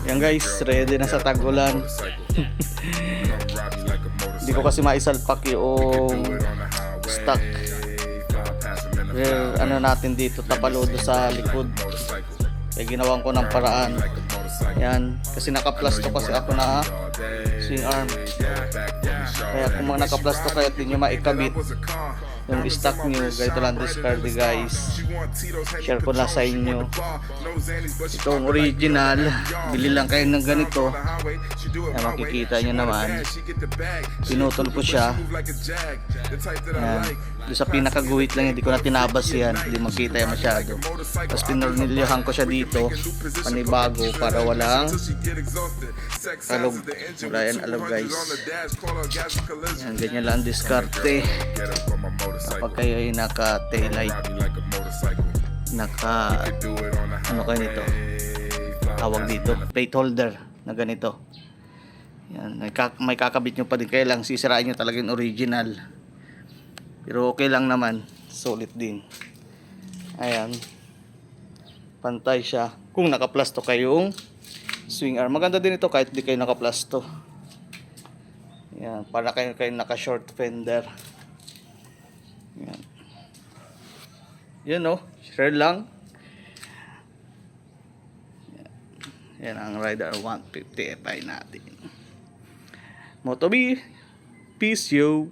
Yan guys, ready na sa tag-ulan. Hindi ko kasi maisalpak yung stock. Ano natin dito, tapalodo sa likod. Kaya ginawan ko ng paraan. Yan, kasi naka-plasto kasi ako na swing arm. Kaya kung mga naka-plasto kaya hindi nyo maikabit yung stock nyo, ganito lang discard guys. Share ko na sa inyo. Itong original, bili lang kayo ng ganito. Yan, makikita nyo naman. Pinutol ko siya. Yan. Doon sa pinakaguhit lang, hindi ko na tinabas yan. Hindi makita yan masyado. Tapos pinornilyohan ko siya dito, panibago, para walang alog. Wala yan alog guys. Yan, ganyan lang diskarte. Kapag kayo ay naka taillight, naka ano kayo nito, tawag dito, plate holder na ganito. Yan, may kakabit nyo pa din, kaya lang sisirain nyo talaga yung original, pero okay lang naman, solid din. Ayan, pantay siya kung nakaplasto kayong swing arm. Maganda din ito kahit di kayo nakaplasto. Yan, para kayo naka short fender. Yan. Yun oh, share lang. Yan ang Rider 150 Fi natin. Moto B, peace yo.